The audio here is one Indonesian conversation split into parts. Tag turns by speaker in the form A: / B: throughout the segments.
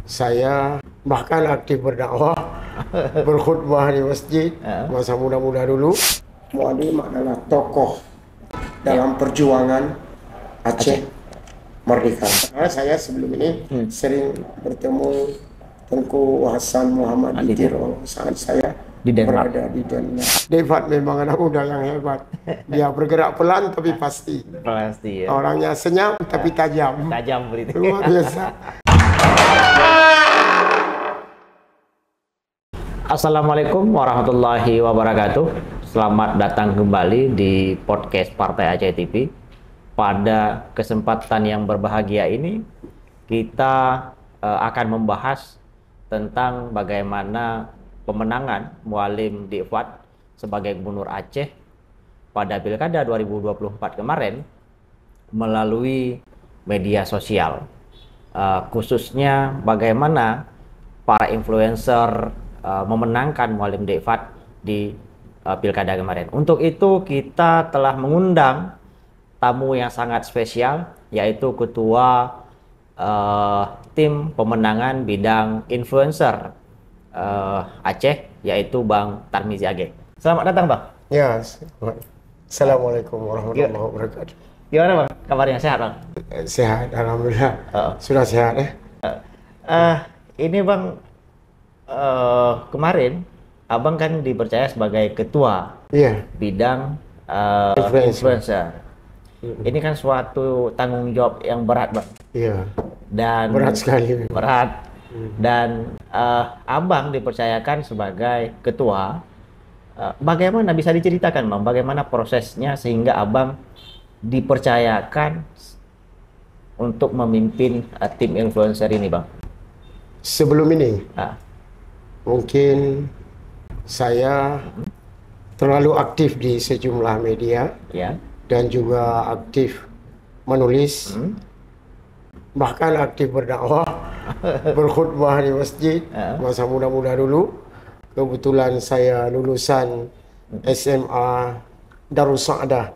A: Saya bahkan aktif berdakwah, berkhutbah di masjid masa muda-muda dulu. Mualim adalah tokoh dalam perjuangan Aceh Merdeka. Karena saya sebelum ini sering bertemu Tengku Hasan Muhammad Ditiro saat saya berada di Denmark. Devat memang anak muda yang hebat. Dia bergerak pelan tapi pasti.
B: Pasti ya.
A: Orangnya senyap tapi tajam.
B: Tajam begitu.
A: Luar biasa.
B: Assalamualaikum warahmatullahi wabarakatuh. Selamat datang kembali di podcast Partai Aceh TV. Pada kesempatan yang berbahagia ini, kita akan membahas tentang bagaimana pemenangan Mualim Difat sebagai Gubernur Aceh pada Pilkada 2024 kemarin melalui media sosial. Khususnya bagaimana para influencer memenangkan Mualim Difat di Pilkada kemarin. Untuk itu kita telah mengundang tamu yang sangat spesial, yaitu Ketua Tim Pemenangan Bidang Influencer Aceh, yaitu Bang Tarmizi Age. Selamat datang, Bang.
A: Ya, Assalamualaikum warahmatullahi wabarakatuh.
B: Gimana, Bang? Kabarnya sehat, Bang?
A: Sehat, alhamdulillah. Sudah sehat ya.
B: Ini Bang, kemarin Abang kan dipercaya sebagai Ketua Bidang Influencer. Ini kan suatu tanggung jawab yang berat, Bang.
A: Iya.
B: Dan
A: berat sekali.
B: Berat. Dan Abang dipercayakan sebagai Ketua. Bagaimana bisa diceritakan, Bang? Bagaimana prosesnya sehingga Abang dipercayakan untuk memimpin tim influencer ini, Bang?
A: Sebelum ini, mungkin saya terlalu aktif di sejumlah media dan juga aktif menulis, bahkan aktif berdakwah, berkhutbah di masjid masa muda-muda dulu. Kebetulan saya lulusan SMA Darus Sa'adah,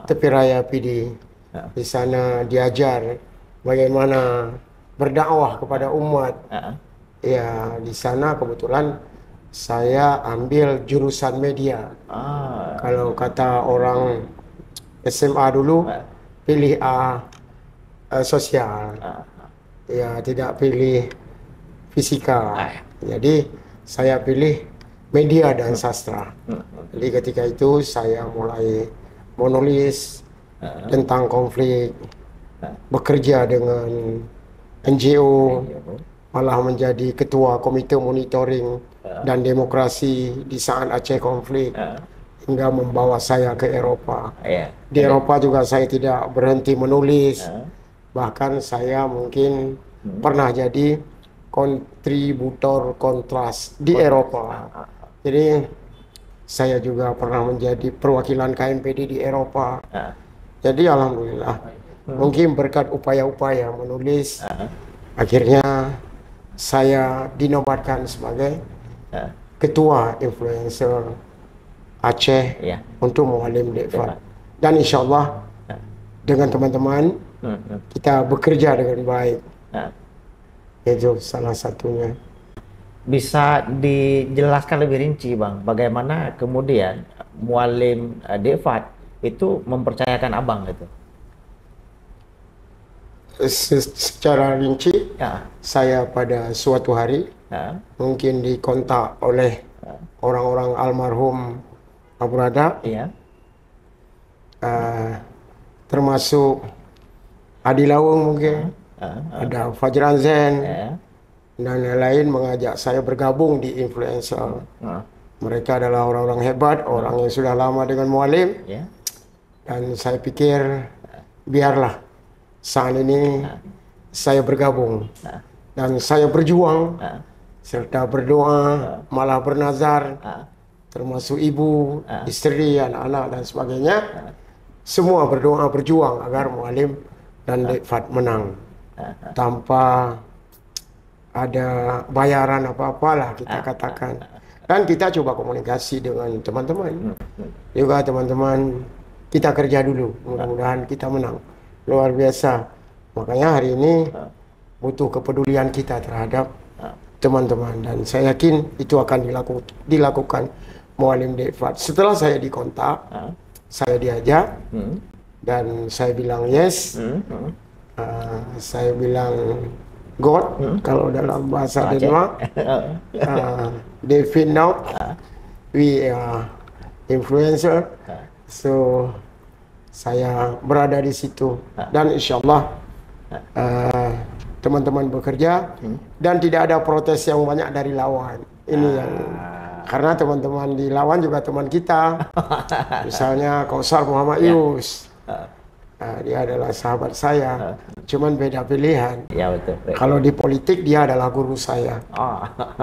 A: Tepi Raya PD. Di sana diajar bagaimana berdakwah kepada umat. Ya, di sana kebetulan saya ambil jurusan media. Kalau kata orang SMA dulu, pilih sosial. Ya, tidak pilih fisika. Jadi saya pilih media dan sastra. Jadi ketika itu saya mulai menulis tentang konflik, bekerja dengan NGO, malah menjadi ketua komite monitoring dan demokrasi di saat Aceh konflik, hingga membawa saya ke Eropa. Di Eropa juga saya tidak berhenti menulis, bahkan saya mungkin pernah jadi kontributor kontras di Eropa. Jadi saya juga pernah menjadi perwakilan KMPD di Eropa. Jadi alhamdulillah, mungkin berkat upaya-upaya menulis, akhirnya saya dinobatkan sebagai Ketua Influencer Aceh untuk Mualim Difat. Dan insya Allah dengan teman-teman kita bekerja dengan baik. Itu salah satunya.
B: Bisa dijelaskan lebih rinci, Bang, bagaimana kemudian Mualim Difat itu mempercayakan Abang gitu?
A: Secara rinci, saya pada suatu hari mungkin dikontak oleh orang-orang almarhum Abu Rada, termasuk Adi Lawung mungkin, ada Fajran Zen, dan lain-lain mengajak saya bergabung di influencer. Mereka adalah orang-orang hebat, orang yang sudah lama dengan Mualim, dan saya pikir biarlah saat ini saya bergabung dan saya berjuang serta berdoa, malah bernazar, termasuk ibu, istri, anak-anak dan sebagainya. Semua berdoa berjuang agar Mualim dan Difat menang tanpa ada bayaran apa-apalah kita katakan. Dan kita coba komunikasi dengan teman-teman. Juga teman-teman, kita kerja dulu, mudah-mudahan kita menang. Luar biasa. Makanya hari ini butuh kepedulian kita terhadap teman-teman, dan saya yakin itu akan dilakukan Muallim Dekfat. Setelah saya dikontak, saya diajak, dan saya bilang yes. Saya bilang God, kalau dalam bahasa Denmark, David now, we are influencer. So saya berada di situ, dan insyaallah teman-teman bekerja, dan tidak ada protes yang banyak dari lawan. Ini yang karena teman-teman di lawan juga teman kita. Misalnya Kausar Muhammad Yus. Dia adalah sahabat saya, cuman beda pilihan.
B: Ya, betul.
A: Kalau di politik dia adalah guru saya.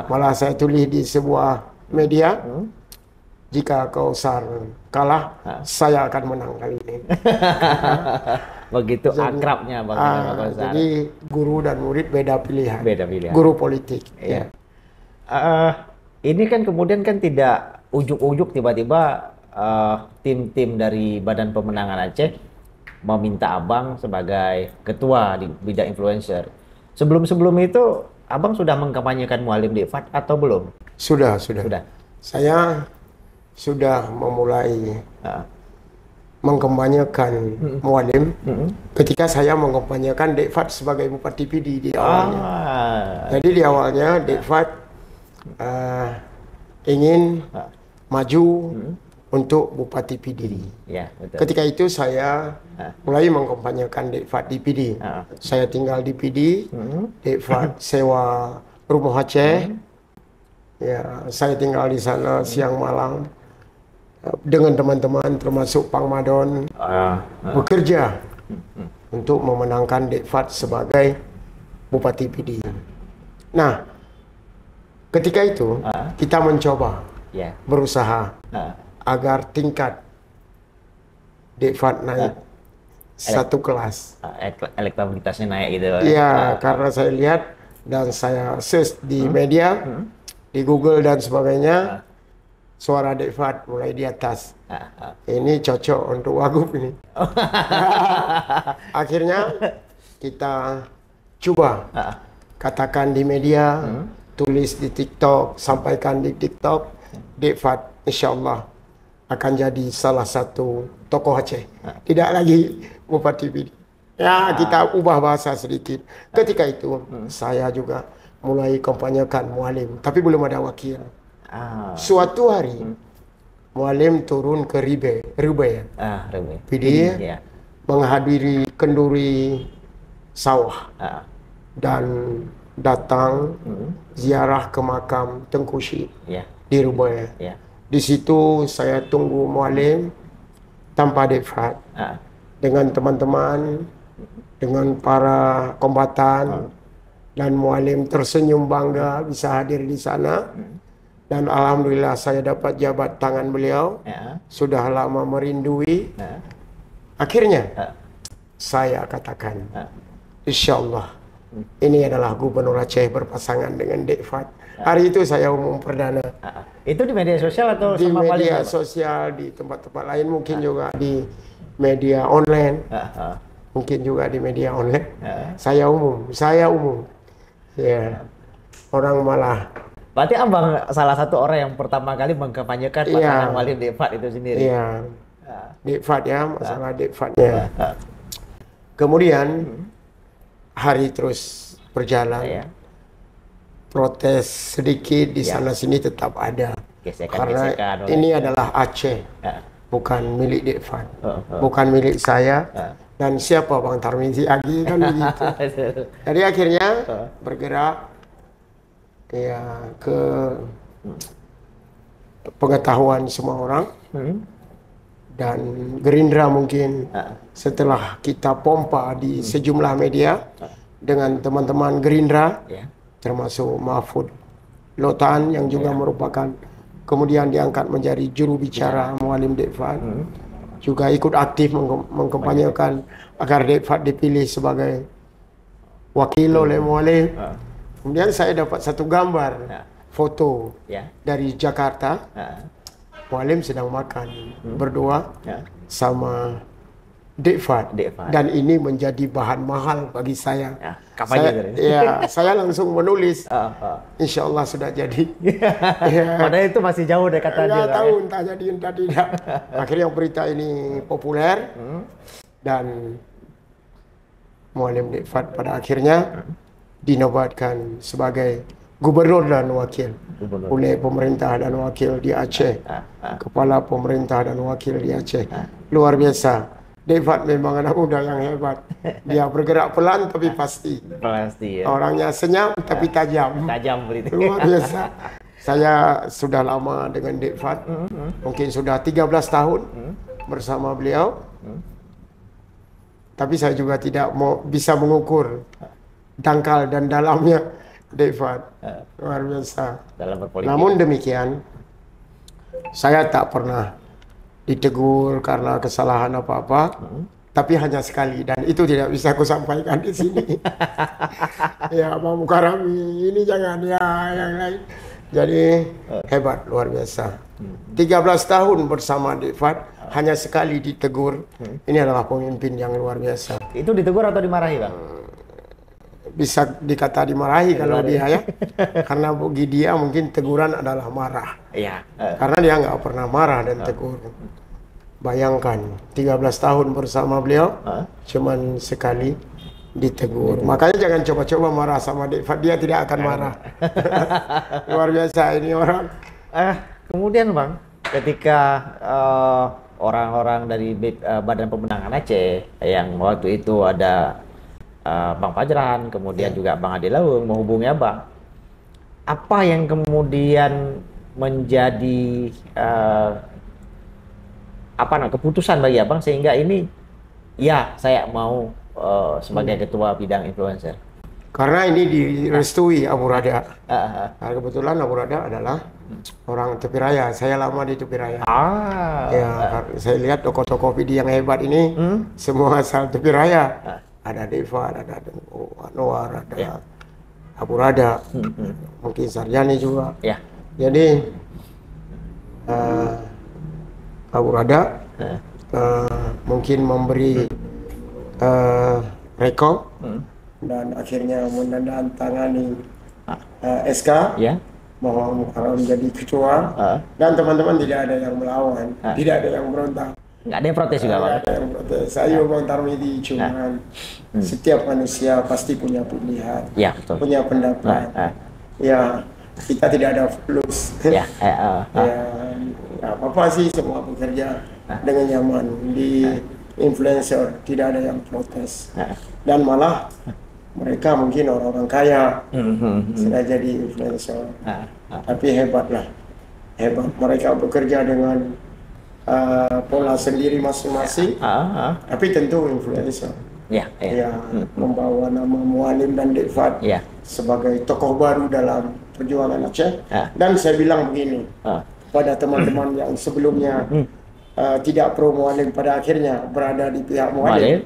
A: Malah saya tulis di sebuah media, jika Kausar kalah, saya akan menang kali ini.
B: Begitu akrabnya Bang Kausar.
A: Jadi guru dan murid beda pilihan.
B: Beda pilihan.
A: Guru politik.
B: Ya. Ini kan kemudian kan tidak ujuk-ujuk tiba-tiba tim-tim dari Badan Pemenangan Aceh meminta Abang sebagai ketua di bidang influencer. Sebelum itu, Abang sudah mengkampanyekan Muallim Dekfat atau belum?
A: Sudah. Saya sudah memulai mengkampanyekan Muallim ketika saya mengkampanyekan Dekfat sebagai Bupati Pidi di awalnya. Jadi di awalnya Dekfat ingin maju untuk Bupati Pidi.
B: Ya, betul.
A: Ketika itu saya mulai mengkampanyekan Dekfat di Pidi. Saya tinggal di Pidi, Dekfat sewa rumah Aceh. Ya, saya tinggal di sana siang malam dengan teman-teman termasuk Pang Madon, bekerja untuk memenangkan Dekfat sebagai Bupati Pidi. Nah, ketika itu kita mencoba berusaha agar tingkat Dekfat naik satu kelas.
B: Elektabilitasnya naik gitu.
A: Iya, karena saya lihat dan saya search di media, di Google dan sebagainya, suara Dekfat mulai di atas. Ini cocok untuk Wagub ini. Akhirnya kita coba katakan di media, tulis di TikTok, sampaikan di TikTok, Dekfat insyaallah akan jadi salah satu tokoh Aceh. Tidak lagi Bupati Pidi. Ya, kita ubah bahasa sedikit. Ketika itu saya juga mulai kampanyekan Muallim, tapi belum ada wakil. Suatu hari Muallim turun ke Ribe Pidi, menghadiri kenduri sawah dan datang ziarah ke makam Tengku Syed di Ribe. Di situ saya tunggu Muallim tanpa Dekfat dengan teman-teman, dengan para kombatan, dan Muallim tersenyum bangga bisa hadir di sana. Dan alhamdulillah saya dapat jabat tangan beliau. Sudah lama merindui. Akhirnya saya katakan, insyaallah ini adalah Gubernur Aceh berpasangan dengan Dekfat. Hari itu saya umum perdana.
B: Itu di media sosial atau
A: di
B: sama
A: media sosial, di tempat-tempat lain, mungkin juga di media online. Mungkin juga di media online. Saya umum. Ya. Orang malah.
B: Berarti Abang salah satu orang yang pertama kali mengkampanyekan pasangan Muallim Dekfat itu sendiri.
A: Iya. Dekfat ya, masalah Dekfatnya. Kemudian hari terus berjalan. Protes sedikit di sana sini tetap ada. Karena ini adalah Aceh, bukan milik Dekfat, bukan milik saya. Dan siapa Bang Tarmizi Agi kan begitu. Jadi akhirnya bergerak ya ke pengetahuan semua orang, dan Gerindra mungkin setelah kita pompa di sejumlah media dengan teman-teman Gerindra, termasuk Mahfud Lotan yang juga merupakan kemudian diangkat menjadi juru bicara Muallim Dekfat, juga ikut aktif mengkampanyekan agar Dekfat dipilih sebagai wakil oleh Muallim. Kemudian saya dapat satu gambar foto dari Jakarta. Muallim sedang makan berdua sama Dek Fad. Dan ini menjadi bahan mahal bagi saya. Saya langsung menulis. Insya Allah sudah jadi.
B: Padahal itu masih jauh deh kata dia.
A: Nggak tahu entah jadi entah tidak. Akhirnya berita ini populer dan Muallim Dek Fad pada akhirnya dinobatkan sebagai gubernur dan wakil oleh pemerintah dan wakil di Aceh. Kepala pemerintah dan wakil di Aceh. Luar biasa. Dek Fad memang anak muda yang hebat. Dia bergerak pelan tapi pasti.
B: Pasti ya.
A: Orangnya senyap tapi tajam.
B: Tajam begitu.
A: Luar biasa. Saya sudah lama dengan Dek Fad. Mungkin sudah 13 tahun bersama beliau. Tapi saya juga tidak bisa mengukur dangkal dan dalamnya Dek Fad. Luar biasa. Namun demikian, saya tak pernah ditegur karena kesalahan apa-apa, tapi hanya sekali, dan itu tidak bisa aku sampaikan di sini. Ya, Pak Mukarami, ini jangan, ya yang lain. Jadi hebat, luar biasa. 13 tahun bersama Dek Fad, hanya sekali ditegur. Ini adalah pemimpin yang luar biasa.
B: Itu ditegur atau dimarahi, Bang?
A: Bisa dikata dimarahi kalau dia ya. Karena bagi dia mungkin teguran adalah marah.
B: Iya.
A: Karena dia nggak pernah marah dan tegur. Bayangkan 13 tahun bersama beliau, cuman sekali ditegur. Makanya jangan coba-coba marah sama Dek Fad, dia tidak akan marah. Luar biasa ini orang.
B: Kemudian Bang, ketika orang-orang dari Badan Pemenangan Aceh yang waktu itu ada Bang Fajran, kemudian juga Bang Adi Lawung menghubungi Abang, apa yang kemudian menjadi keputusan bagi Abang sehingga ini ya saya mau sebagai ketua bidang influencer?
A: Karena ini direstui Abu Rada. Kebetulan Abu Rada adalah orang Tepi Raya. Saya lama di Tepi Raya. Ya, saya lihat tokoh-tokoh video yang hebat ini semua asal Tepi Raya. Ada Dek Fad, ada Anwar, ada Abu Rada, mungkin Sarjani juga. Jadi Abu Rada mungkin memberi rekom dan akhirnya menandatangani SK bahwa Mukarram menjadi ketua dan teman-teman tidak ada yang melawan, tidak ada yang berontak.
B: Nggak ada yang protes juga, Bang?
A: Nggak ada yang protes. Saya Bang Tarmidi cuman setiap manusia pasti punya pilihan, punya pendapat. Ya, kita tidak ada flus. Ya, apa sih semua bekerja dengan nyaman di influencer, tidak ada yang protes. Dan malah mereka mungkin orang-orang kaya sudah jadi influencer. Tapi hebatlah, hebat. Mereka bekerja dengan pola sendiri masing-masing, tapi tentu influencer. Membawa nama Muallim dan Dek Fad sebagai tokoh baru dalam perjuangan Aceh. Dan saya bilang begini pada teman-teman yang sebelumnya tidak pro Muallim, pada akhirnya berada di pihak Muallim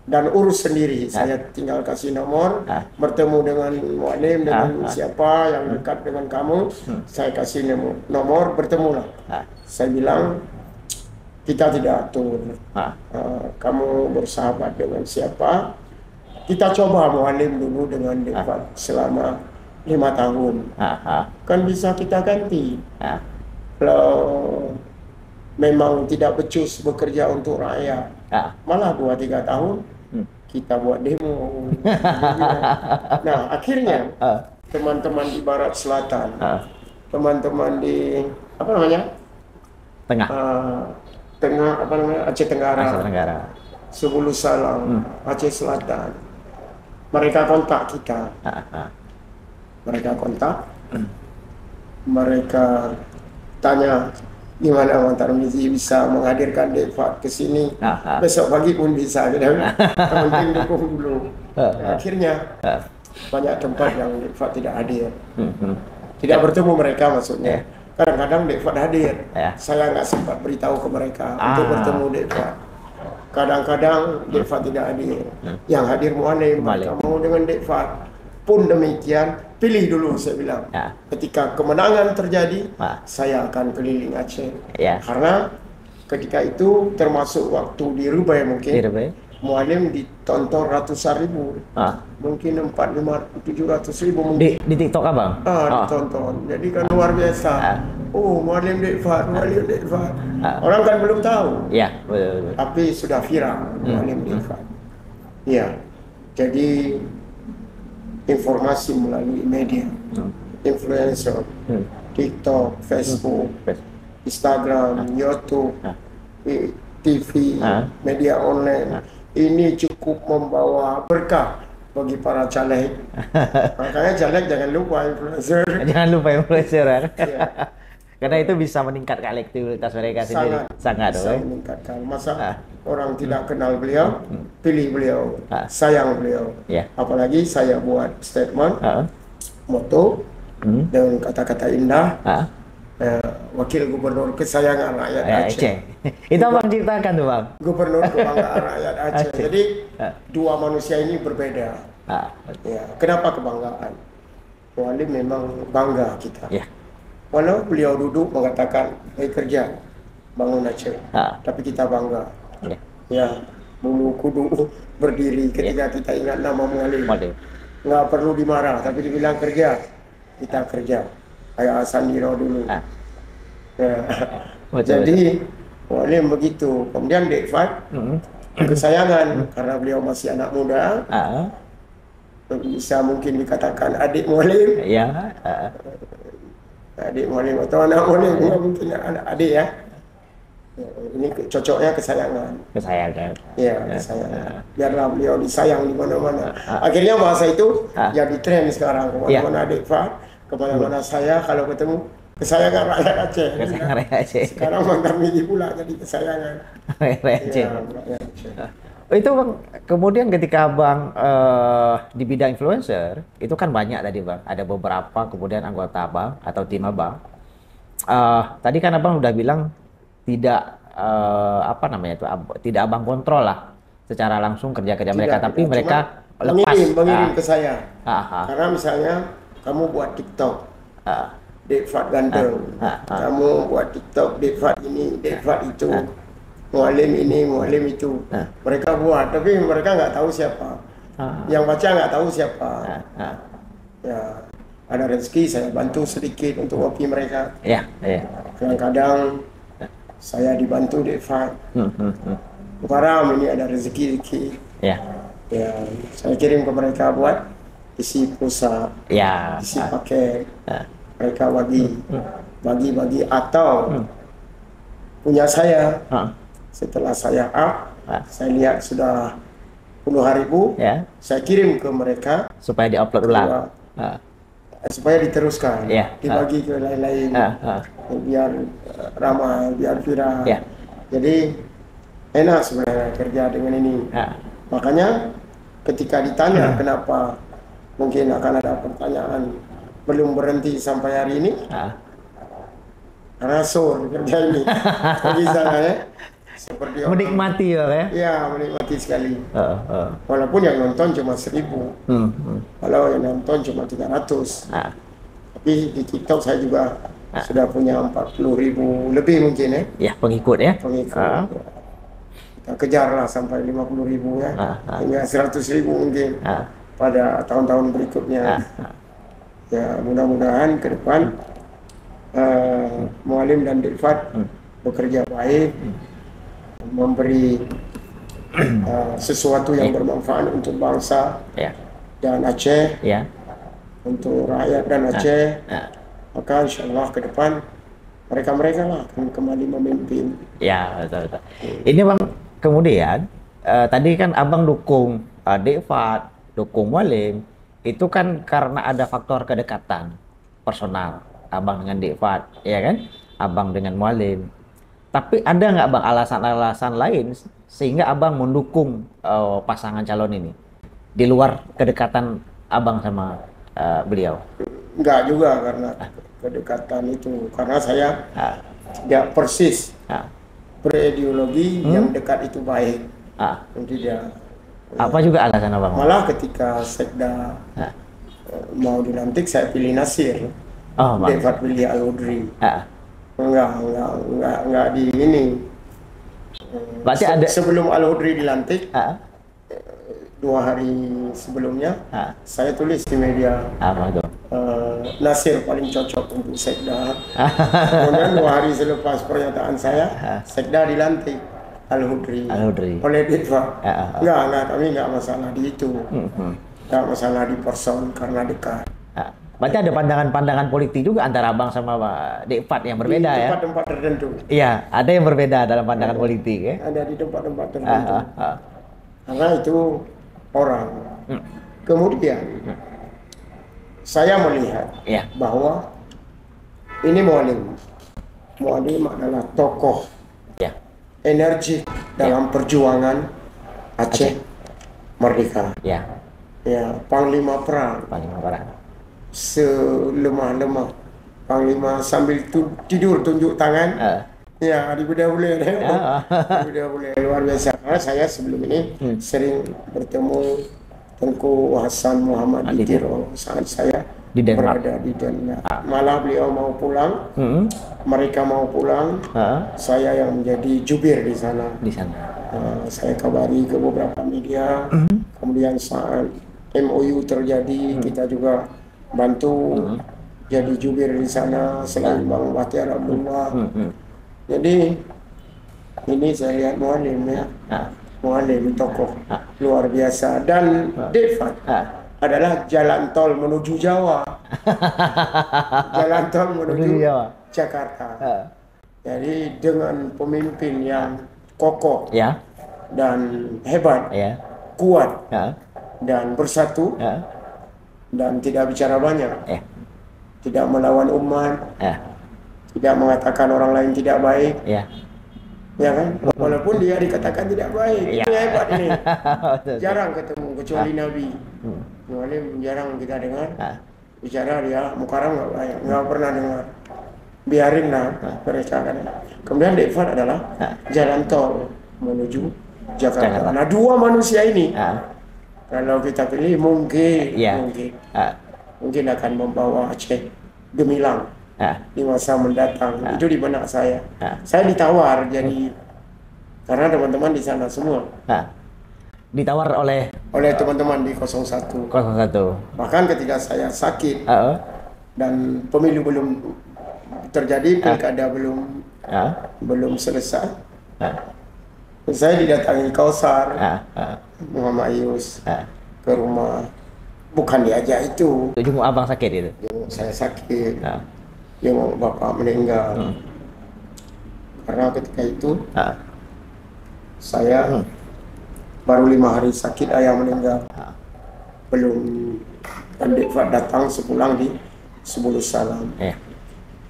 A: dan urus sendiri. Saya tinggal kasih nomor, bertemu dengan Muallim, dengan siapa yang dekat dengan kamu, saya kasih nomor, bertemulah. Saya bilang kita tidak atur, kamu bersahabat dengan siapa, kita coba Muallim dulu dengan Dek Fad selama 5 tahun, kan bisa kita ganti. Kalau memang tidak becus bekerja untuk rakyat, malah 2-3 tahun kita buat demo. Nah, akhirnya teman-teman di Barat Selatan, teman-teman di Tengah, Aceh Tenggara, Sebulu Salam, Aceh Selatan, mereka kontak kita. Mereka kontak, mereka tanya gimana Bang Tarmizi bisa menghadirkan Dek Fad ke sini. Besok pagi pun bisa, yang penting dukung dulu. Akhirnya banyak tempat yang Dek Fad tidak hadir, tidak bertemu mereka maksudnya. Kadang-kadang Dek Fad hadir, saya nggak sempat beritahu ke mereka untuk bertemu Dek Fad. Kadang-kadang Dek Fad tidak hadir, yang hadir Muallim. Kamu dengan Dek Fad pun demikian, pilih dulu, saya bilang. Ketika kemenangan terjadi, saya akan keliling Aceh. Karena ketika itu termasuk waktu di Rubai mungkin.
B: Di Rubai.
A: Mualim ditonton ratusan ribu, mungkin 400-700 ribu mungkin.
B: Di TikTok abang?
A: Ditonton, jadi kan luar biasa. Oh, Mualim Dekfat, Mualim Dekfat. Orang kan belum tahu.
B: Ya, betul.
A: Tapi sudah viral Mualim Dekfat. Ya, jadi informasi melalui media, influencer, TikTok, Facebook, Instagram, YouTube, TV, media online. Ini cukup membawa berkah bagi para caleg. Makanya caleg jangan lupa influencer.
B: Jangan lupa influencer. Ya. Karena itu bisa meningkatkan elektabilitas mereka sendiri. Sangat
A: bisa meningkatkan. Masa orang tidak kenal beliau, pilih beliau, sayang beliau.
B: Ya.
A: Apalagi saya buat statement, moto, dengan kata-kata indah. Wakil gubernur kesayangan rakyat Aceh.
B: Itu abang ciptakan tuh bang?
A: Gubernur kebanggaan rakyat Aceh. Jadi dua manusia ini berbeda. Ya, kenapa kebanggaan? Mualim memang bangga kita. Ya. Walau beliau duduk mengatakan, kerja bangun Aceh. Tapi kita bangga. Ya, bulu kudu berdiri ketika kita ingat nama Mualim. Nggak perlu dimarah, tapi dibilang kerja, kita kerja. Kayak Sandiro dulu. Jadi Mualim begitu. Kemudian Dekfat kesayangan karena beliau masih anak muda. Bisa mungkin dikatakan adik Mualim.
B: Ya.
A: Adik Mualim atau anak Mualim, mungkin adik ya. Ini cocoknya kesayangan.
B: Kesayangan.
A: Ya, kesayangan. Biarlah beliau disayang di mana-mana. Akhirnya bahasa itu jadi tren sekarang. Kemana-mana Dekfat, kemana-mana saya kalau ketemu kesayangan rakyat Aceh.
B: Kesayangan rakyat Aceh.
A: Sekarang Mantan Miji pula jadi kesayangan
B: rakyat Aceh.
A: Rakyat Aceh.
B: Itu bang, kemudian ketika abang di bidang influencer, itu kan banyak tadi bang. Ada beberapa kemudian anggota abang atau tim abang. Tadi kan abang udah bilang tidak tidak abang kontrol lah secara langsung kerja-kerja mereka, tapi mereka lepas
A: mengirim ke saya. Karena misalnya kamu buat TikTok, Dekfat ganteng, kamu buat TikTok, Dekfat ini, Dekfat itu, Mualim ini, Mualim itu. Mereka buat, tapi mereka nggak tahu siapa. Yang baca nggak tahu siapa. Ya, ada rezeki saya bantu sedikit untuk kopi mereka. Kadang-kadang saya dibantu Dekfat. Garam ini ada rezeki. Ya, saya kirim ke mereka buat isi pulsa, isi paket, mereka bagi atau punya saya. Setelah saya saya lihat sudah puluhan ribu, saya kirim ke mereka
B: supaya diupload ulang,
A: supaya diteruskan, dibagi ke lain-lain, biar ramai, biar viral. Jadi enak sebenarnya kerja dengan ini. Makanya ketika ditanya kenapa mungkin akan ada pertanyaan belum berhenti sampai hari ini, karena sur kerja ini bisa ya, seperti
B: menikmati
A: ya menikmati sekali. Walaupun yang nonton cuma 1.000, kalau yang nonton cuma 300, tapi di TikTok saya juga sudah punya 40.000 lebih mungkin
B: pengikut
A: pengikut. Kita kejarlah sampai 50.000 hingga 100.000 mungkin pada tahun-tahun berikutnya. Ya, mudah-mudahan ke depan Mualim dan Dekfat bekerja baik, memberi sesuatu yang bermanfaat untuk bangsa dan Aceh, untuk rakyat dan Aceh. Maka insya Allah ke depan mereka lah akan kembali memimpin.
B: Ya, betul. Ini bang, kemudian tadi kan abang dukung Dekfat, dukung Mualim, itu kan karena ada faktor kedekatan personal abang dengan Dekfat, ya kan? Abang dengan Mualim. Tapi ada nggak bang alasan-alasan lain sehingga abang mendukung pasangan calon ini di luar kedekatan abang sama beliau?
A: Enggak juga karena kedekatan itu, karena saya tidak persis berideologi yang dekat itu baik. Tidak.
B: Apa juga alasan abang?
A: Malah ketika Sekda mau dilantik saya pilih Nasir, Dekfat pilih Al-Udri. Enggak di ini.
B: Berarti ada
A: sebelum Al-Hudri dilantik, 2 hari sebelumnya, saya tulis di media
B: apa tuh?
A: Nasir paling cocok untuk Sekda. Kemudian 2 hari selepas pernyataan saya, Sekda dilantik Al-Hudri oleh Ditva. Enggak, kami enggak masalah di itu. Enggak masalah di person karena dekat.
B: Berarti ada pandangan-pandangan politik juga antara Abang sama Pak Dekfat yang berbeda
A: di
B: ya?
A: Di tempat-tempat tertentu.
B: Iya, ada yang berbeda dalam pandangan politik ya?
A: Ada di tempat-tempat tertentu. Karena itu orang. Kemudian saya melihat bahwa ini Mualim adalah tokoh energi dalam perjuangan Aceh Merdeka. Ya, Panglima Perang. Selemah-lemah Panglima sambil tidur tunjuk tangan. Ya, di Buda-Bule. Buda-Bule luar biasa. Karena saya sebelum ini sering bertemu Tengku Hasan Muhammad di Tiro saat saya berada di Denmark. Malah beliau mau pulang, mereka mau pulang, saya yang menjadi jubir di sana. Saya kabari ke beberapa media, kemudian saat MOU terjadi, kita juga bantu jadi jubir di sana selain Bang Bahtiar Abdullah. Jadi ini saya lihat Mualim ya. Mualim tokoh luar biasa dan Dekfat adalah jalan tol menuju Jawa. Jalan tol menuju Jakarta. Jadi dengan pemimpin yang kokoh dan hebat, kuat dan bersatu dan tidak bicara banyak, tidak melawan umat, tidak mengatakan orang lain tidak baik, ya kan? Walaupun dia dikatakan tidak baik, ini hebat ini. Jarang ketemu kecuali Nabi. Mualim jarang kita dengar bicara dia mukarram nggak baik, nggak pernah dengar. Biarin lah mereka kan. Kemudian Dekfat adalah jalan tol menuju Jakarta. Nah, dua manusia ini kalau kita pilih mungkin akan membawa Aceh gemilang di masa mendatang. Itu di benak saya. Saya ditawar jadi karena teman-teman di sana semua.
B: Ditawar oleh
A: teman-teman di 01. Bahkan ketika saya sakit dan pemilu belum terjadi, pilkada belum selesai. Saya didatangi Kausar Muhammad Yus ke rumah, bukan diajak itu.
B: Jenguk Abang sakit itu?
A: Saya sakit, jenguk Bapak meninggal. Karena ketika itu saya baru 5 hari sakit, ayah meninggal. Belum Dekfat datang sepulang di Sebulus Salam.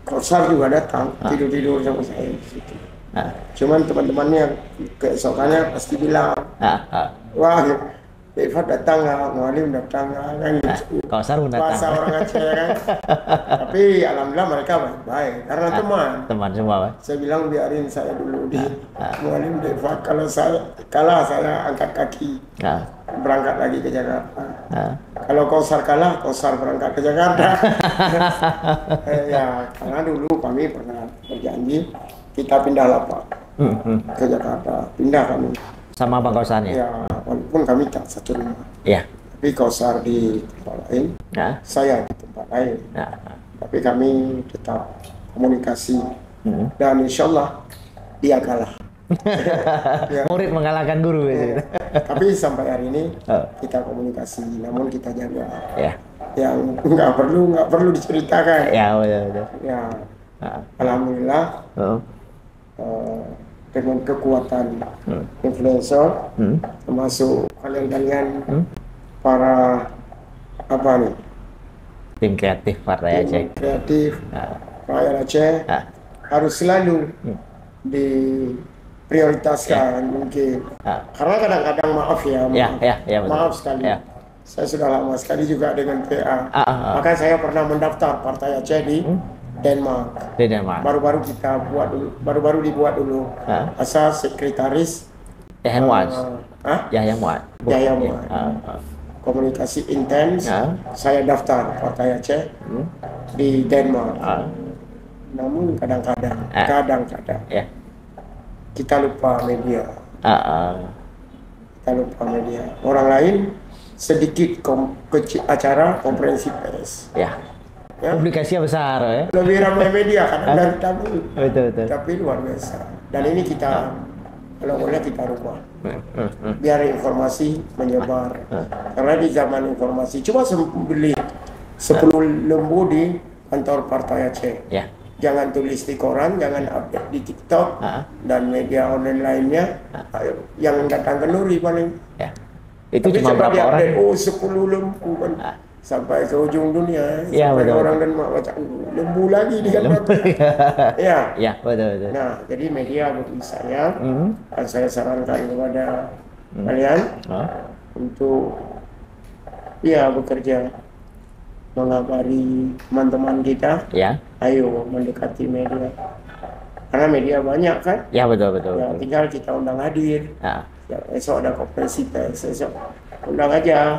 A: Kausar juga datang, tidur-tidur sama saya di situ. Cuman teman-temannya keesokannya pasti bilang, wah Dekfat datang nggak, Mualim datang nggak, kan gitu.
B: Kausar pun datang.
A: Bahasa orang Aceh kan. Tapi alhamdulillah mereka baik-baik karena teman
B: semua.
A: Saya bilang biarin saya dulu di Mualim Dekfat, kalau saya kalah saya angkat kaki berangkat lagi ke Jakarta. Kalau Kausar kalah, Kausar berangkat ke Jakarta. Ya karena dulu kami pernah berjanji kita pindah lapak ke Jakarta, pindah kami
B: sama Bang Kausar ya?
A: Ya, walaupun kami tak satu rumah. Tapi Kausar di tempat lain, saya di tempat lain. Tapi kami tetap komunikasi dan insya Allah dia kalah.
B: Murid mengalahkan guru ya.
A: Tapi sampai hari ini kita komunikasi, namun kita jaga. Yang nggak perlu diceritakan. Ya. Alhamdulillah. Dengan kekuatan influencer, termasuk kalian para
B: tim kreatif Partai Aceh.
A: Rakyat Aceh harus selalu diprioritaskan mungkin. Karena kadang-kadang maaf sekali. Saya sudah lama sekali juga dengan PA. Maka saya pernah mendaftar Partai Aceh di Denmark. Baru-baru dibuat dulu. Asal sekretaris
B: Yahya Muad.
A: Komunikasi intens. Saya daftar Partai Aceh di Denmark. Namun kadang-kadang kita lupa media.
B: Ah.
A: Kita lupa media. Orang lain sedikit acara konferensi pers.
B: Ya.
A: Ya.
B: Publikasinya besar ya.
A: Lebih ramai media kan dari tamu.
B: Betul.
A: Tapi luar biasa. Dan ini kita kalau boleh kita rubah. Biar informasi menyebar. Karena di zaman informasi coba beli 10 lembu di kantor Partai Aceh.
B: Ya.
A: Jangan tulis di koran, jangan update di TikTok dan media online lainnya. Yang datang ke Nuri paling.
B: Ya. Itu
A: tapi
B: cuma berapa orang?
A: Oh 10 lembu kan. Sampai ke ujung dunia.
B: Ya,
A: sampai
B: betul.
A: orang Denmark macam lembu lagi di kan. Ya.
B: Ya, betul.
A: Nah, jadi media bagi saya, dan saya sarankan kepada kalian untuk bekerja mengabari teman-teman kita.
B: Ya.
A: Ayo mendekati media. Karena media banyak kan?
B: Ya, betul.
A: Ya, tinggal kita undang hadir.
B: Ya.
A: Esok ada konferensi pers, esok undang aja.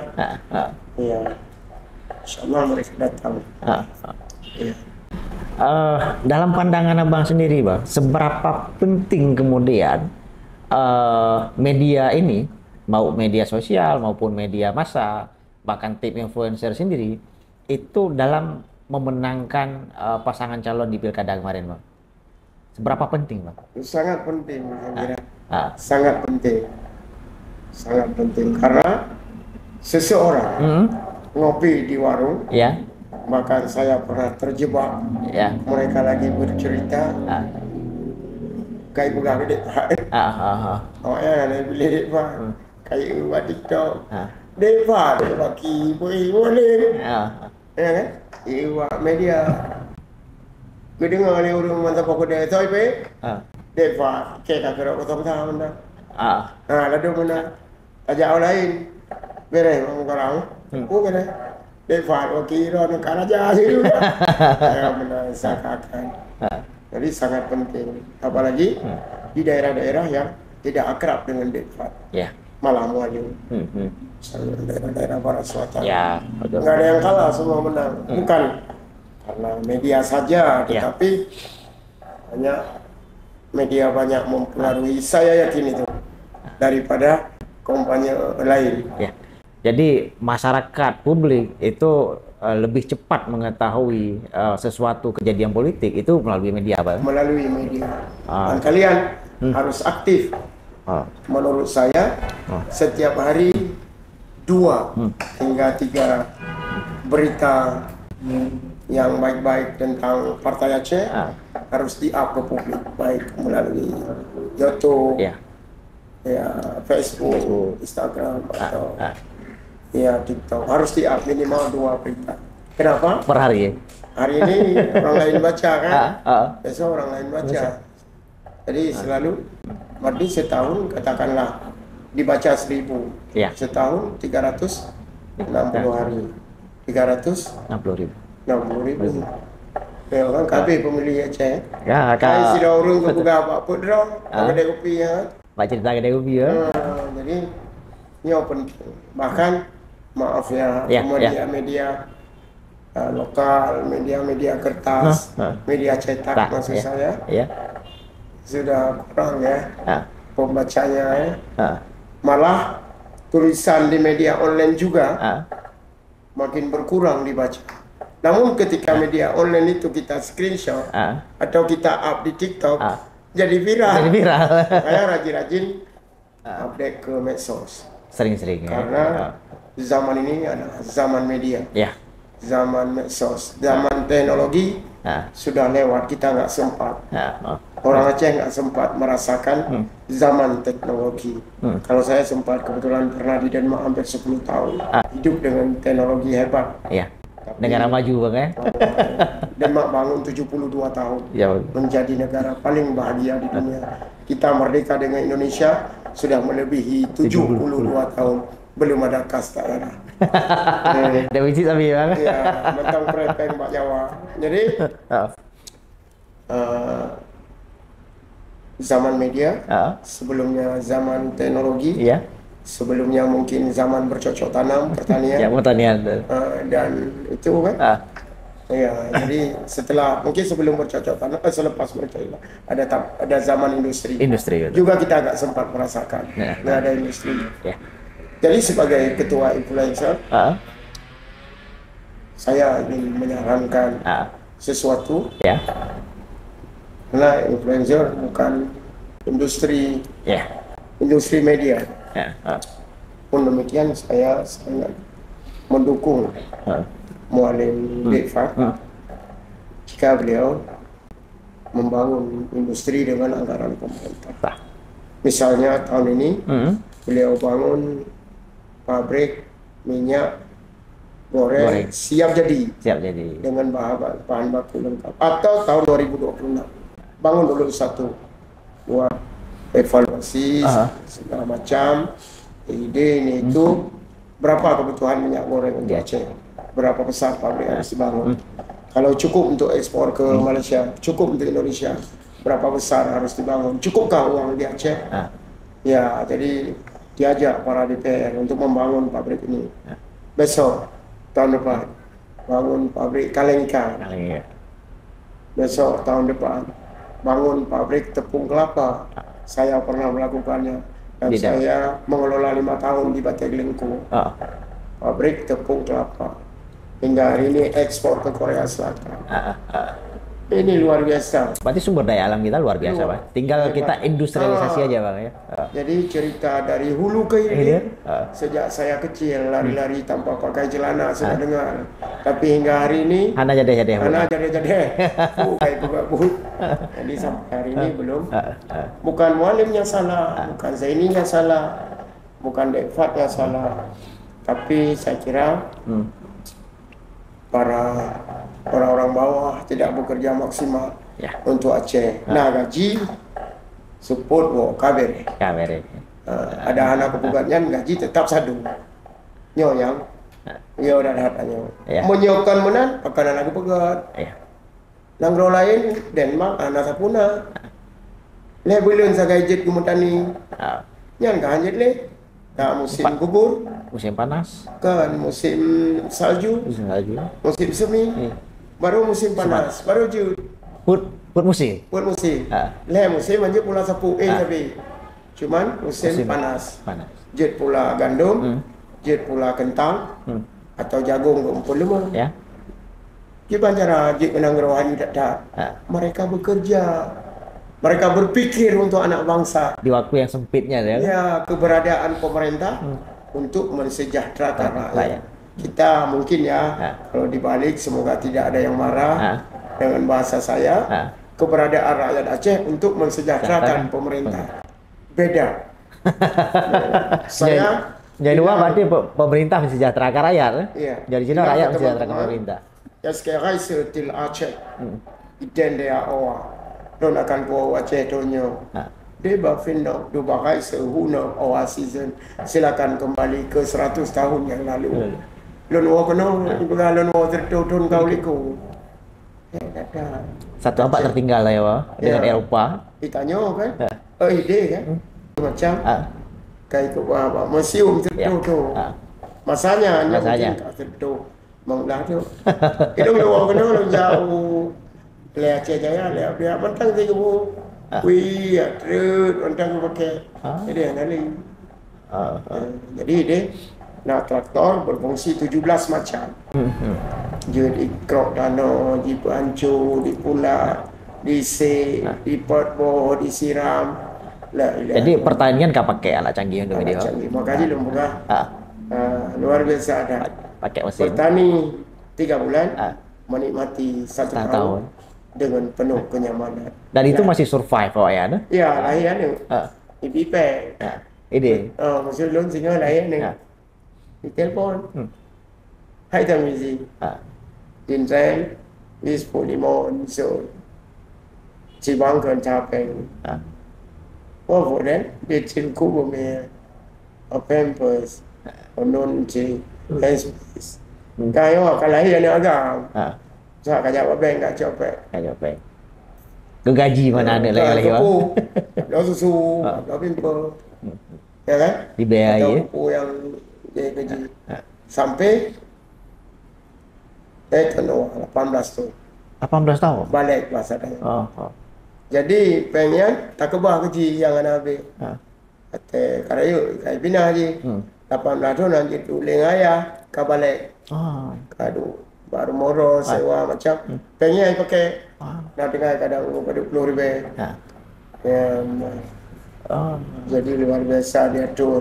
A: Iya. Insyaallah mereka datang. Ya.
B: Dalam pandangan abang sendiri, bang, seberapa penting kemudian media ini, mau media sosial maupun media massa, bahkan tim influencer sendiri, itu dalam memenangkan pasangan calon di pilkada kemarin, bang? Seberapa penting, bang?
A: Sangat penting, saya kira. Sangat penting. Sangat penting karena seseorang ngopi di warung, bahkan saya pernah terjebak. Mereka lagi bercerita, kayak udah gede, ada beli depa, kayak buat TikTok, depa, bagi boleh, ya kan? Iwa media, gue dengar ni orang mantap aku dah, tahu apa? Depa, kayak kerap kau tahu mana? Lalu mana? Ajak orang lain, beres orang. Bukan Devan wakil negara aja sih juga. Ya menasahkan. Jadi sangat penting. Apalagi di daerah-daerah yang tidak akrab dengan Devan. Malah maju. Daerah-daerah barat selatan. Nggak ada yang kalah, semua menang. Bukan karena media saja, tetapi hanya media banyak mempengaruhi. Saya yakin itu daripada kampanye lain.
B: Jadi masyarakat publik itu lebih cepat mengetahui sesuatu kejadian politik itu melalui media, Pak?
A: Melalui media. Dan kalian harus aktif. Menurut saya setiap hari 2 hingga 3 berita yang baik-baik tentang Partai Aceh harus di-up ke publik, baik melalui YouTube, Facebook, Instagram atau TikTok. Harus di-up minimal 2 berita. Kenapa?
B: Per hari.
A: Hari ini orang lain baca kan, besok orang lain baca. Jadi selalu, berarti setahun katakanlah dibaca 1000, setahun 360 hari, 360.000. Ya kan, kabeh pemilih Aceh. Kalau sudah urung ke buka apa pun dah, kedai kopi ya.
B: Pak cerita kedai kopi ya.
A: Jadi ini penting. Bahkan maaf ya, media lokal, media kertas, media cetak maksud saya, sudah kurang pembacanya. Malah tulisan di media online juga makin berkurang dibaca. Namun ketika media online itu kita screenshot atau kita up di TikTok, jadi viral. Saya rajin-rajin update ke medsos.
B: Sering-sering.
A: Karena zaman ini adalah zaman media, zaman medsos, zaman teknologi sudah lewat. Kita nggak sempat. Orang Aceh nggak sempat merasakan zaman teknologi. Kalau saya sempat, kebetulan pernah di Denmark hampir 10 tahun, hidup dengan teknologi hebat.
B: Negara maju, Bang, ya?
A: Denmark bangun 72 tahun, menjadi negara paling bahagia di dunia. Kita merdeka dengan Indonesia sudah melebihi 72 tahun, belum ada kasta era.
B: Ada wujud tapi, Bang.
A: Mentang prepeng Mbak Jawa. Jadi zaman media, sebelumnya zaman teknologi, sebelumnya mungkin zaman bercocok tanam, pertanian.
B: Pertanian.
A: Dan itu kan Ya, jadi setelah mungkin sebelum bercocok tanam, selepas bercocok ada zaman industri.
B: Industri gitu.
A: Juga kita agak sempat merasakan nggak ada industri.
B: Ya.
A: Jadi sebagai ketua influencer,
B: Ah,
A: saya ingin menyarankan sesuatu.
B: ya.
A: Karena influencer bukan industri
B: Ya.
A: industri media.
B: Ya.
A: Pun demikian saya sangat mendukung Mualim Dekfat jika beliau membangun industri dengan anggaran pemerintah. Misalnya tahun ini beliau bangun pabrik minyak goreng siap jadi dengan bahan baku lengkap, atau tahun 2026 bangun dulu satu buat evaluasi segala macam ide ini itu berapa kebutuhan minyak goreng untuk Aceh, berapa besar pabrik harus dibangun, kalau cukup untuk ekspor ke Malaysia, cukup untuk Indonesia, berapa besar harus dibangun, cukupkah uang di Aceh. Ya, jadi diajak para DPR untuk membangun pabrik ini. Besok tahun depan bangun pabrik kaleng ikan. Besok tahun depan bangun pabrik tepung kelapa. Saya pernah melakukannya dan saya mengelola 5 tahun di Bateglingko. Pabrik tepung kelapa. Hingga hari ini ekspor ke Korea Selatan. Ini luar biasa.
B: Berarti sumber daya alam kita luar biasa, Pak. Tinggal kita industrialisasi aja, Bang, ya.
A: Jadi cerita dari hulu ke hilir, sejak saya kecil lari-lari tanpa pakai celana sudah dengar. Tapi hingga hari ini
B: Anak jadi.
A: kayak buka-buka. Jadi sampai hari ini belum. Bukan Mualim yang salah, bukan Zaini yang salah, bukan Dekfat yang salah. Tapi saya kira para orang-orang bawah tidak bekerja maksimal untuk Aceh. Nah, gaji support kabere. Ada anak kebugatnya gaji tetap sadu. Nyo yang dah datanya. Menyiapkan menan akan anak kebugat. Nanggro lain Denmark anak sapuna. Le belum sagajit kumutani. Nyan kanjit le. Nah, musim gugur,
B: musim panas,
A: kan musim salju, musim semi, baru musim panas, baru jut.
B: Put musim.
A: Le musim aja pula sapu tapi cuman musim panas. Jut pula gandum, jut pula kentang atau jagung kumpul lima. Ya. Gimana cara jut menang rohani tak? Mereka bekerja. Mereka berpikir untuk anak bangsa.
B: Di waktu yang sempitnya
A: ya. Keberadaan pemerintah untuk mensejahterakan rakyat. Kita mungkin kalau dibalik semoga tidak ada yang marah dengan bahasa saya. Keberadaan rakyat Aceh untuk mensejahterakan pemerintah. Beda. Saya
B: jadi berarti pemerintah mensejahterakan rakyat. Jadi sini rakyat mensejahterakan pemerintah.
A: Ya sekarang setil Aceh. Iden dia awal. Don akan ko Aceh donyo. Dia bafindo do bagai sehuna season. Silakan kembali ke 100 tahun yang lalu. Lon wo kono ibaga lon wo tertutun kauliku.
B: Satu abad tertinggal lah ya, Pak, dengan Eropa.
A: Ditanya kan? Ide kan? Macam kayak ke museum tertutup. Masanya mungkin tak tertutup. Menglah tu. Itu wo kono jauh. Le Aceh Jaya, le dia mentang tiga bu, terus mentang pakai, jadi ngali. Jadi dia, traktor berfungsi 17 macam. Jadi krok dano, di Pancu, di Pulat, di Se, di Pertbo, disiram.
B: Jadi pertanian nggak pakai alat canggih untuk video.
A: Makanya lembaga luar biasa ada.
B: Pakai mesin.
A: Bertani 3 bulan, menikmati 1 tahun. Dengan penuh kenyamanan.
B: Dan itu masih survive kok ya?
A: Ya, lahir ni. Ibi pe.
B: Ide.
A: Masih belum singa lahir ni. Di telefon. Hai tamizi. Dinsen, is polimon so. Cibang kan capek. Wah, boleh. Dia cilku bumi. Pampers. Non ci. Space. Kayo kalahir ni agam. Saya kerja apa bank tak capek.
B: Gaji mana ada lagi Pak?
A: Dah susu, dah pimple. Ya kan?
B: Dibiayai.
A: Atau yang dia gaji. Sampai turnover 18 tu.
B: 18 tahun.
A: Balik bahasa Dayak.
B: Oh.
A: Jadi pengen tak kebah keji yang ana ambil. Kata karayu kai bina je. 18 tahun nanti tu leng ayah ka balik. Kadu baru moro sewa macam pengen pakai. Nak dengar kadang pada 10,000. Jadi luar biasa dia tur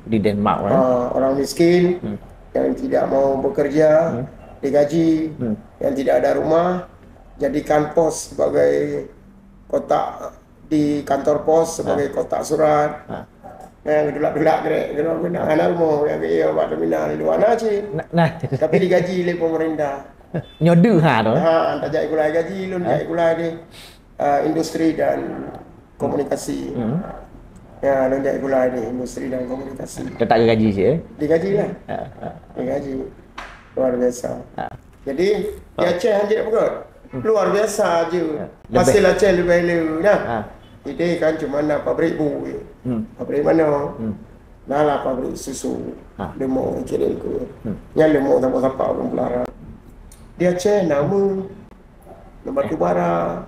B: Di Denmark kan?
A: orang miskin yang tidak mau bekerja digaji, yang tidak ada rumah jadikan pos sebagai kotak di kantor pos sebagai kotak surat. Yang gelak-gelak kena anak mau yang dia buat terminal di luar sih. Tapi digaji oleh pemerintah.
B: Nyodu tu.
A: Tak jadi gulai gaji lun jadi gulai di industri dan komunikasi. Ya, lun jadi gulai di industri dan komunikasi.
B: Tetap gaji je.
A: Digaji lah. Digaji. Luar biasa. Jadi di Aceh tidak bergerak. Luar biasa je. Hasil Aceh lebih nah. Ini kan cuma nak pabrik bu. Pabrik mana? Dah lah pabrik susu. Lemok kirim ke. Yang lemok siapa-siapa orang pelara. Di Aceh nama batu bara,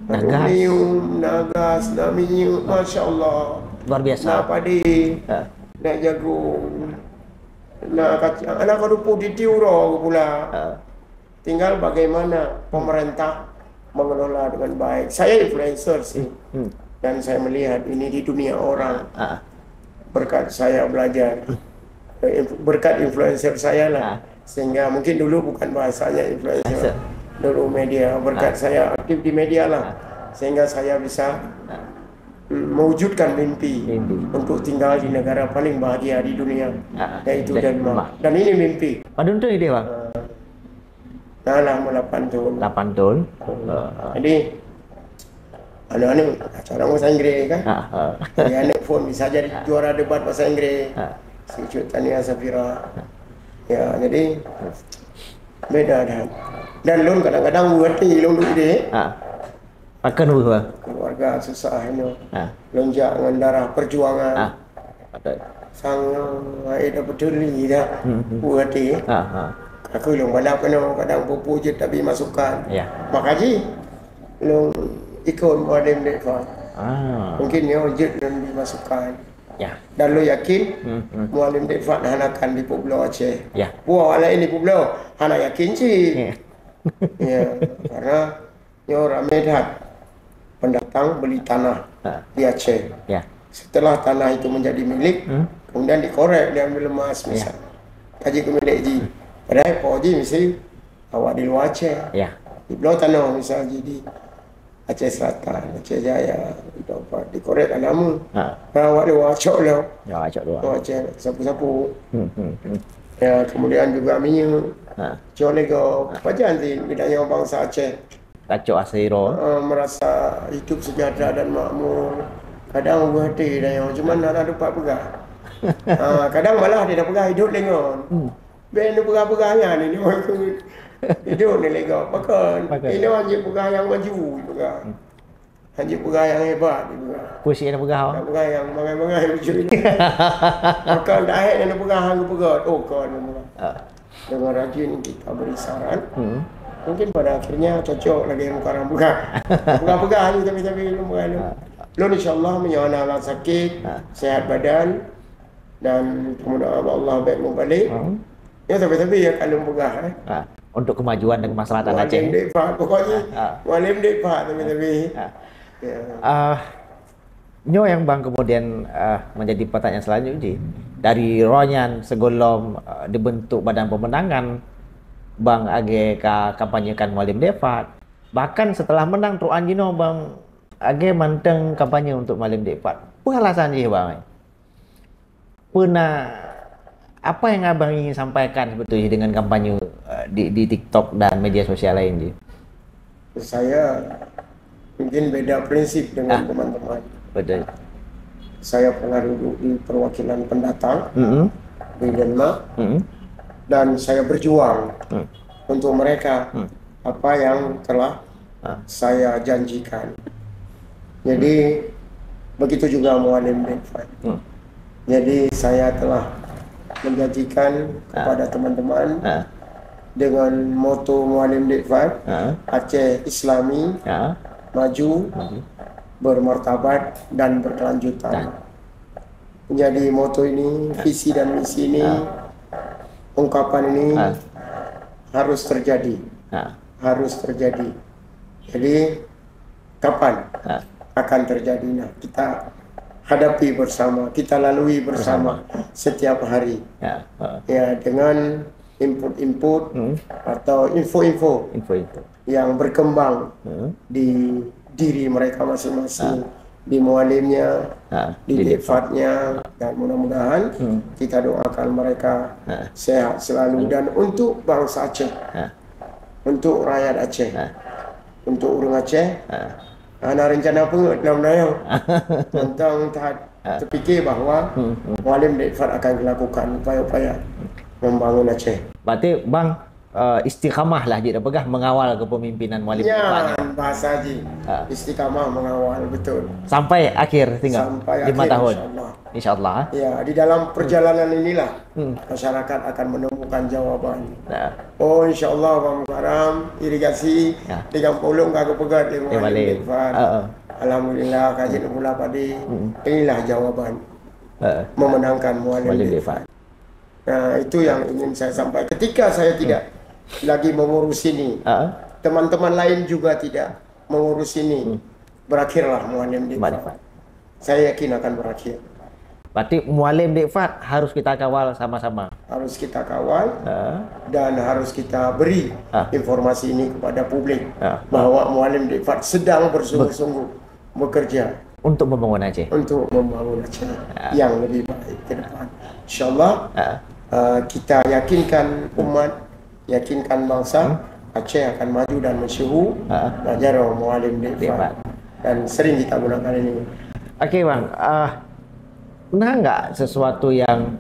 A: aluminium, nagas, minyak, Masya Allah.
B: Luar biasa.
A: Nak padi, nak jagung, nak kacang. Anak kerupu di Tiuro pula. Tinggal bagaimana pemerintah mengelola dengan baik. Saya influencer sih. Dan saya melihat ini di dunia orang. Berkat saya belajar. Berkat influencer saya lah. Sehingga mungkin dulu bukan bahasanya influencer. Dulu media. Berkat saya aktif di media lah. Sehingga saya bisa mewujudkan mimpi untuk tinggal di negara paling bahagia di dunia. Yaitu Denmark. Dan ini mimpi.
B: Padahal tu ide bang?
A: Dalam 8 tahun.
B: 8 tahun.
A: Jadi anak-anak cara bahasa Inggeris kan. Jadi anak pun bisa jadi juara debat bahasa Inggeris. Si Cut Tania Safira. Ya, jadi beda dah. Dan lun kadang-kadang mengerti lun dulu dia.
B: Akan bang.
A: Keluarga susah ini. Lonjak dengan darah perjuangan. Sang ada betul ni dah. Mengerti. Aku long balap kena kadang pupu je tapi masukan. Makasih. Long ikut mualim dekat. Mungkin dia je dan dimasukkan. Dan lo yakin mualim dekat hanakan di Pulau Aceh. Wah, ala ini Pulau hana yakin sih. Ya, karena orang Medan pendatang beli tanah di Aceh. Setelah tanah itu menjadi milik, kemudian dikorek dia ambil emas misal. Kaji ke milik ji. Padahal Pak Haji mesti awak di luar Aceh. Di Pulau Tanah misalnya di Aceh Selatan, Aceh Jaya, dikorek nama. Awak di luar Aceh lah. Luar Aceh, sapu-sapu. Ya, kemudian juga minyak. Cuma lego, pajan sih bidangnya bangsa Aceh.
B: Kacau Asiro.
A: Merasa hidup sejahtera dan makmur. Kadang berhati dah yang cuma nak dapat pegang. Kadang malah dia dah pegang hidup lengon. Ben dia pegang-pegangnya ni hidup ni lego. Bahkan ini hanya pegang yang maju pegang. Hanya pegang yang hebat pegang.
B: Puisi yang pegang.
A: Tak pegang yang mangai-mangai lucu ni. Bahkan dah akhir yang pegang hang pegang. Oh kan. Dengan rajin kita beri saran. Mungkin pada akhirnya cocok lagi yang muka orang pegang. Pegang-pegang ni tapi lumayan. Lalu insyaAllah menyana Allah sakit, sehat badan dan kemudian Allah baik membalik. Ya tapi ya kalau pegang.
B: Untuk kemajuan dan kemaslahatan Aceh.
A: Walim depak pokoknya. Walim depak tapi.
B: Nyo yang bang kemudian menjadi pertanyaan selanjutnya dari Ronyan segolom dibentuk badan pemenangan bang age kampanyekan Mualim Depat, bahkan setelah menang Tuan Jino bang age manteng kampanye untuk Mualim Depat. Apa alasan dia bang? Pernah apa yang abang ingin sampaikan sebetulnya dengan kampanye di TikTok dan media sosial lain je?
A: Saya mungkin beda prinsip dengan teman-teman.
B: Betul.
A: Saya pernah duduk di perwakilan pendatang di Denmark dan saya berjuang untuk mereka apa yang telah saya janjikan. Jadi begitu juga Mualim Depat. Jadi saya telah menjanjikan kepada teman-teman dengan moto Muallim Dekfat, Aceh Islami, maju, bermartabat dan berkelanjutan. Jadi moto ini, visi dan misi ini, ungkapan ini harus terjadi, harus terjadi. Jadi kapan akan terjadi? Nah, kita hadapi bersama, kita lalui bersama setiap hari. Ya, dengan input-input atau info-info yang berkembang di diri mereka masing-masing, di mualimnya, di Dekfatnya, dan mudah-mudahan kita doakan mereka sehat selalu. Dan untuk bangsa Aceh, untuk rakyat Aceh, untuk orang Aceh, ada rencana apa dalam naya tentang terfikir bahawa Muallim Dekfat akan dilakukan upaya-upaya membangun Aceh.
B: Berarti Bang istiqamah lah Haji Pegah mengawal kepemimpinan Muallim Dekfat.
A: Ya, bahasa Haji. Istiqamah mengawal, betul.
B: Sampai akhir tinggal
A: sampai
B: 5 tahun.
A: Insyaallah. Ya, di dalam perjalanan inilah masyarakat akan menemukan jawaban. Oh, insyaallah Bang Karam, irigasi 30 kagak pegat di Muallim Dekfat. Alhamdulillah kaji pula padi. Inilah jawaban. Memenangkan Muallim Dekfat. Nah, itu yang ingin saya sampaikan. Ketika saya tidak lagi mengurus ini, teman-teman lain juga tidak mengurus ini, berakhirlah Muallim Dekfat. Saya yakin akan berakhir.
B: Berarti Muallim Dekfat harus kita kawal sama-sama.
A: Harus kita kawal dan harus kita beri informasi ini kepada publik bahwa Muallim Dekfat sedang bersungguh-sungguh bekerja
B: untuk membangun Aceh.
A: Untuk membangun Aceh yang lebih baik ke depan. InsyaAllah kita yakinkan umat, yakinkan bangsa, Aceh akan maju dan masyhur belajar Muallim Dekfat. Dan sering kita gunakan ini.
B: Oke Bang, pernah nggak sesuatu yang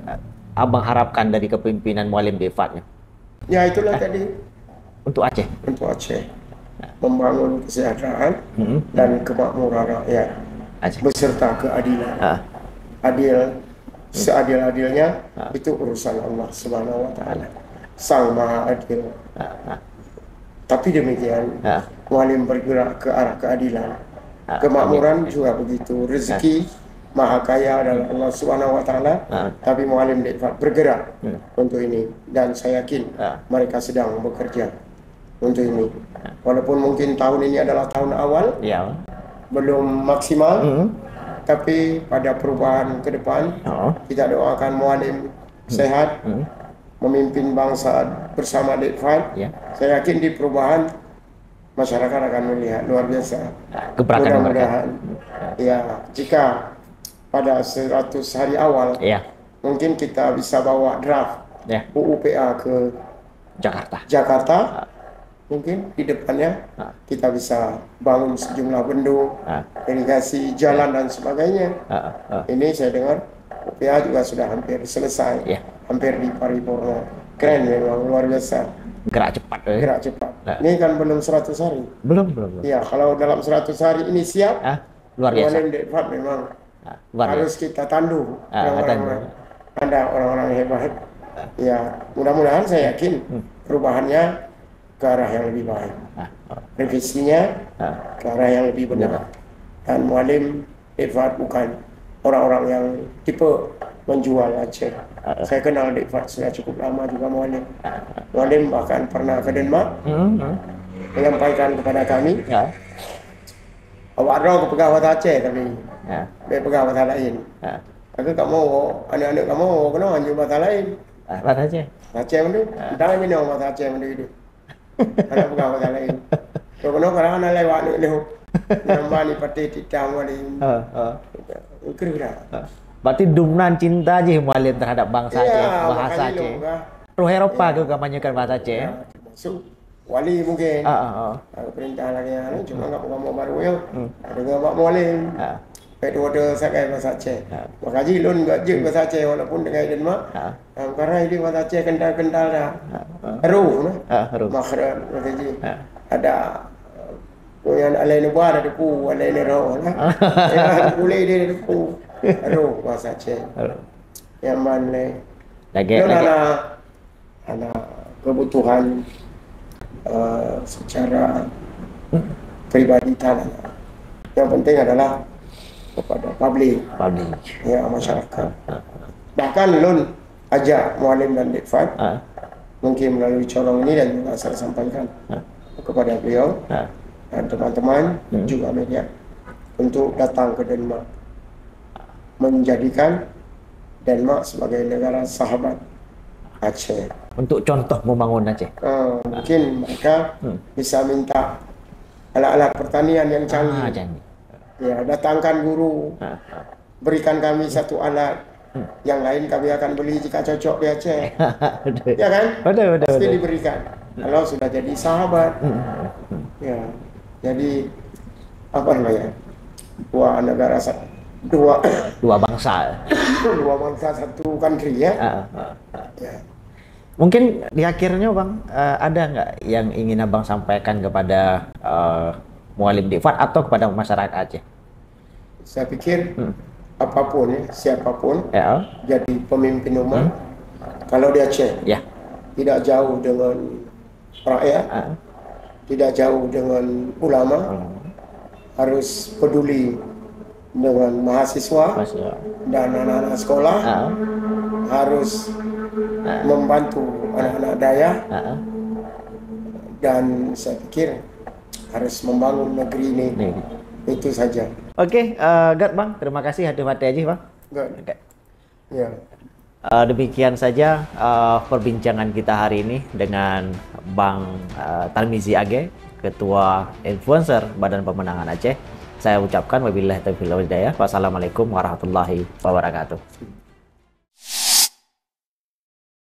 B: Abang harapkan dari kepemimpinan Muallim Dekfat?
A: Ya itulah tadi.
B: Untuk Aceh?
A: Untuk Aceh. Membangun kesejahteraan dan kemakmuran rakyat
B: Aceh,
A: beserta keadilan. Adil, seadil-adilnya itu urusan Allah Subhanahu wa taala. Sang Maha Adil. Tapi demikian, Muallim bergerak ke arah keadilan. Kemakmuran juga begitu. Rezeki Maha Kaya adalah Allah Subhanahu wa taala, tapi Muallim Dekfat bergerak untuk ini, dan saya yakin mereka sedang bekerja untuk ini. Walaupun mungkin tahun ini adalah tahun awal, belum maksimal, tapi pada perubahan ke depan kita doakan Muallim sehat, memimpin bangsa bersama Dekfat. Saya yakin di perubahan masyarakat akan melihat luar biasa. Mudah-mudahan ya, jika pada 100 hari awal mungkin kita bisa bawa draft UUPA ke Jakarta. Mungkin di depannya kita bisa bangun sejumlah bendung, irigasi, jalan dan sebagainya. Ini saya dengar UPA juga sudah hampir selesai, hampir di paripurna. Keren memang, luar biasa.
B: Gerak cepat.
A: Gerak cepat. Ini kan belum 100 hari.
B: Belum.
A: Ya, kalau dalam 100 hari ini siap,
B: luar biasa.
A: Muallim Dekfat memang harus kita tandu. Ada orang-orang hebat. Ya, mudah-mudahan saya yakin perubahannya ke arah yang lebih baik. Revisinya ke arah yang lebih benar. Dan Muallim Dekfat bukan orang-orang yang tipe menjual Aceh. Saya kenal Dekfat sudah cukup lama juga Muallim. Muallim bahkan pernah ke Denmark menyampaikan kepada kami, awak ada pegang bahasa Aceh tapi dia pegang bahasa lain. Aku tak mau, anak-anak kamu kena anjur bahasa lain.
B: Bahasa Aceh?
A: Aceh mana? Dah ni orang bahasa Aceh mana itu. Anak pegang bahasa lain. So kena kalau anak lewat ni, nambah ni pati titam ni. Kira.
B: Berarti dumnan cinta je Muallim terhadap bangsa Aceh, bahasa Aceh. Roh Eropa ke kamanyakan bahasa Aceh.
A: Masuk wali mungkin. Perintah lagi cuma enggak mau baru ya. Dengan Pak Muallim. Dua-dua sakai bahasa Aceh. Makaji lun enggak je bahasa Aceh walaupun dengan Denmark. Karena ini bahasa Aceh kental-kental dah. Haru. Makhraj makaji. Ada yang alai nubar ada pu, alai nero lah. Ya, boleh dia pu. Haru bahasa Aceh. Yang mana?
B: Lagi.
A: Anak kebutuhan secara pribadi tanah. Yang penting adalah kepada publik, ya, masyarakat. Bahkan Lun ajak Mualim dan Dikfat, mungkin melalui corong ini dan juga saya sampaikan kepada beliau dan teman-teman juga media untuk datang ke Denmark, menjadikan Denmark sebagai negara sahabat Aceh.
B: Untuk contoh membangun Aceh.
A: Mungkin mereka bisa minta alat-alat pertanian yang canggih. Ya, datangkan guru, berikan kami satu alat, yang lain kami akan beli jika cocok di Aceh. Ya kan? Pasti diberikan. Kalau sudah jadi sahabat, ya, jadi apa namanya? Dua negara,
B: dua bangsa,
A: satu country, ya. Ya.
B: Mungkin di akhirnya Bang, ada nggak yang ingin Abang sampaikan kepada Mualim Dikfat atau kepada masyarakat Aceh?
A: Saya pikir apapun, siapapun jadi pemimpin umat, kalau di Aceh tidak jauh dengan rakyat, tidak jauh dengan ulama, harus peduli dengan mahasiswa dan anak-anak sekolah, harus membantu anak-anak daya, dan saya pikir harus membangun negeri ini. Itu saja.
B: Oke, Gad Bang, terima kasih hati-hati aja Bang.
A: Ya.
B: Demikian saja perbincangan kita hari ini dengan Bang Tarmizi Age, Ketua Influencer Badan Pemenangan Aceh. Saya ucapkan wabillahi taufiq wal hidayah. Wassalamualaikum warahmatullahi wabarakatuh.